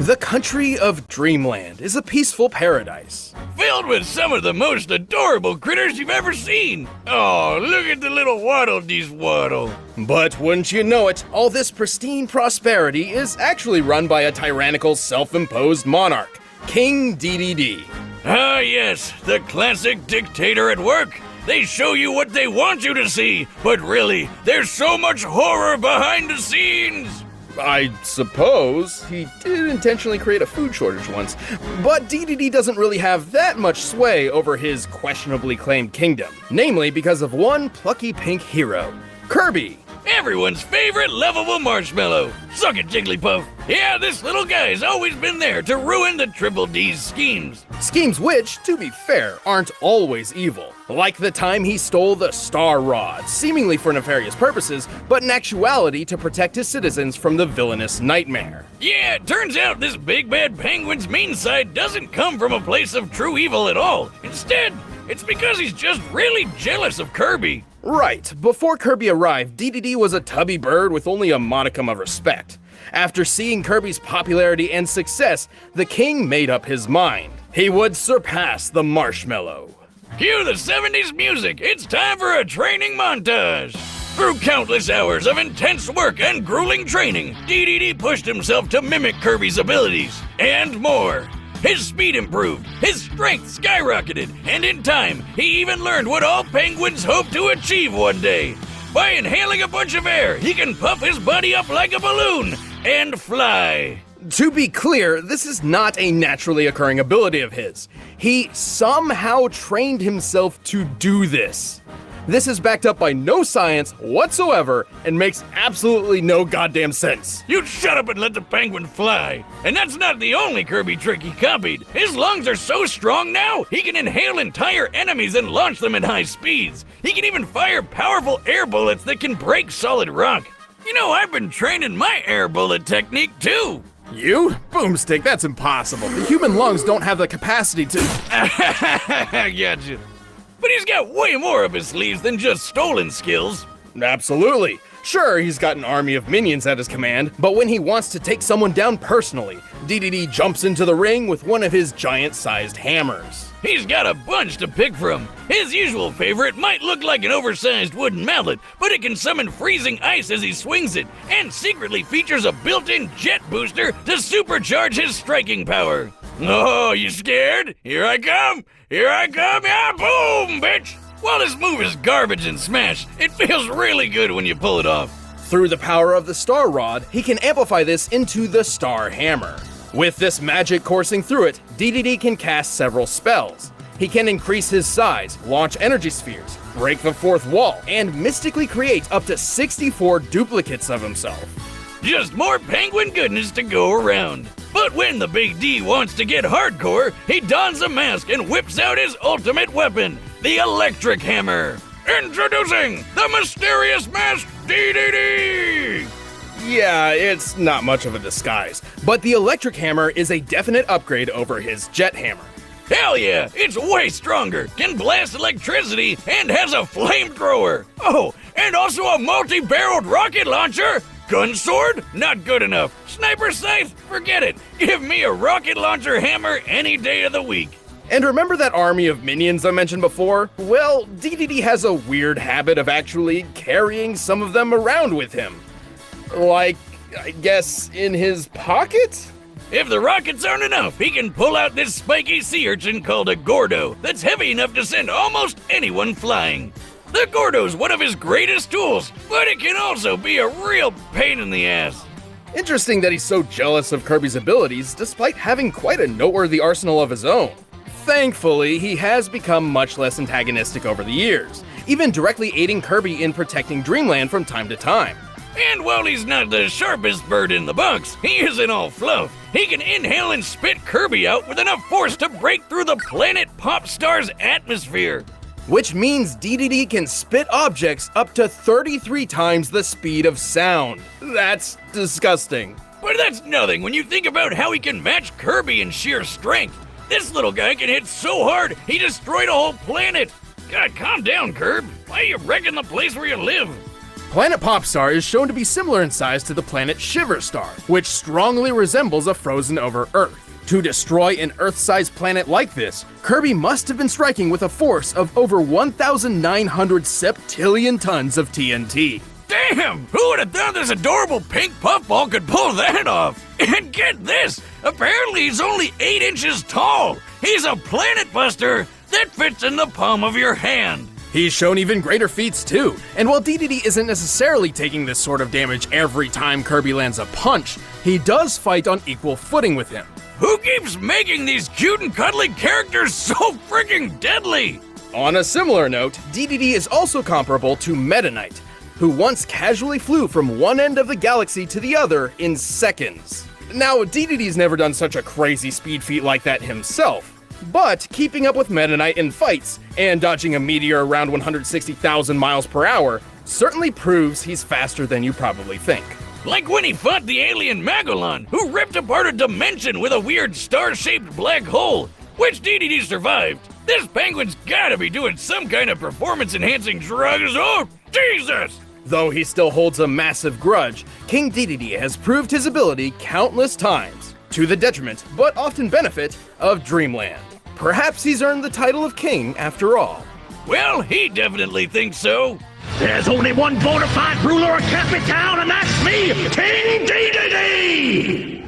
The country of Dreamland is a peaceful paradise. Filled with some of the most adorable critters you've ever seen. Oh, look at the little waddle dees waddle. But wouldn't you know it, all this pristine prosperity is actually run by a tyrannical self-imposed monarch, King Dedede. Ah yes, the classic dictator at work. They show you what they want you to see, but really, there's so much horror behind the scenes. I suppose he did intentionally create a food shortage once, but Dedede doesn't really have that much sway over his questionably claimed kingdom, namely because of one plucky pink hero, Kirby. Everyone's favorite lovable marshmallow. Suck it, Jigglypuff. Yeah, this little guy's always been there to ruin the Triple D's schemes. Schemes which, to be fair, aren't always evil. Like the time he stole the Star Rod, seemingly for nefarious purposes, but in actuality to protect his citizens from the villainous Nightmare. Yeah, it turns out this big bad penguin's mean side doesn't come from a place of true evil at all. Instead, it's because he's just really jealous of Kirby. Right, before Kirby arrived, Dedede was a tubby bird with only a modicum of respect. After seeing Kirby's popularity and success, the king made up his mind. He would surpass the marshmallow. Cue the 70s music, it's time for a training montage! Through countless hours of intense work and grueling training, Dedede pushed himself to mimic Kirby's abilities, and more. His speed improved, his strength skyrocketed, and in time, he even learned what all penguins hope to achieve one day. By inhaling a bunch of air, he can puff his body up like a balloon and fly. To be clear, this is not a naturally occurring ability of his. He somehow trained himself to do this. This is backed up by no science whatsoever and makes absolutely no goddamn sense. You shut up and let the penguin fly. And that's not the only Kirby trick he copied. His lungs are so strong now, he can inhale entire enemies and launch them at high speeds. He can even fire powerful air bullets that can break solid rock. You know, I've been training my air bullet technique too. You? Boomstick, that's impossible. The human lungs don't have the capacity to... I gotcha. But he's got way more up his sleeves than just stolen skills. Absolutely. Sure, he's got an army of minions at his command, but when he wants to take someone down personally, Dedede jumps into the ring with one of his giant-sized hammers. He's got a bunch to pick from. His usual favorite might look like an oversized wooden mallet, but it can summon freezing ice as he swings it, and secretly features a built-in jet booster to supercharge his striking power. Oh, you scared? Here I come! Here I come! Yeah, boom, bitch! While this move is garbage and smash, it feels really good when you pull it off. Through the power of the Star Rod, he can amplify this into the Star Hammer. With this magic coursing through it, Dedede can cast several spells. He can increase his size, launch energy spheres, break the fourth wall, and mystically create up to 64 duplicates of himself. Just more penguin goodness to go around. But when the Big D wants to get hardcore, he dons a mask and whips out his ultimate weapon, the electric hammer. Introducing the mysterious masked Dedede! Yeah, it's not much of a disguise, but the electric hammer is a definite upgrade over his jet hammer. Hell yeah, it's way stronger, can blast electricity, and has a flamethrower. Oh, and also a multi-barreled rocket launcher. Gun sword? Not good enough. Sniper scythe? Forget it. Give me a rocket launcher hammer any day of the week. And remember that army of minions I mentioned before? Well, Dedede has a weird habit of actually carrying some of them around with him. Like, I guess, in his pocket? If the rockets aren't enough, he can pull out this spiky sea urchin called a Gordo that's heavy enough to send almost anyone flying. The Gordo's one of his greatest tools, but it can also be a real pain in the ass. Interesting that he's so jealous of Kirby's abilities, despite having quite a noteworthy arsenal of his own. Thankfully, he has become much less antagonistic over the years, even directly aiding Kirby in protecting Dreamland from time to time. And while he's not the sharpest bird in the box, he isn't all fluff. He can inhale and spit Kirby out with enough force to break through the planet Pop Star's atmosphere. Which means Dedede can spit objects up to 33 times the speed of sound. That's disgusting. But that's nothing when you think about how he can match Kirby in sheer strength. This little guy can hit so hard, he destroyed a whole planet. God, calm down, Kirby. Why are you wrecking the place where you live? Planet Popstar is shown to be similar in size to the planet Shiverstar, which strongly resembles a frozen-over Earth. To destroy an Earth-sized planet like this, Kirby must have been striking with a force of over 1,900 septillion tons of TNT. Damn! Who would have thought this adorable pink puffball could pull that off? And get this! Apparently he's only 8 inches tall! He's a planet buster that fits in the palm of your hand! He's shown even greater feats too, and while Dedede isn't necessarily taking this sort of damage every time Kirby lands a punch, he does fight on equal footing with him. Who keeps making these cute and cuddly characters so freaking deadly? On a similar note, Dedede is also comparable to Meta Knight, who once casually flew from one end of the galaxy to the other in seconds. Now, Dedede's never done such a crazy speed feat like that himself, but keeping up with Meta Knight in fights and dodging a meteor around 160,000 miles per hour certainly proves he's faster than you probably think. Like when he fought the alien Magellan, who ripped apart a dimension with a weird star-shaped black hole, which Dedede survived. This penguin's gotta be doing some kind of performance-enhancing drugs. Oh, Jesus! Though he still holds a massive grudge, King Dedede has proved his ability countless times, to the detriment, but often benefit, of Dreamland. Perhaps he's earned the title of king after all. Well, he definitely thinks so. There's only one bona fide ruler of Cappy Town, and that's me, King Dedede!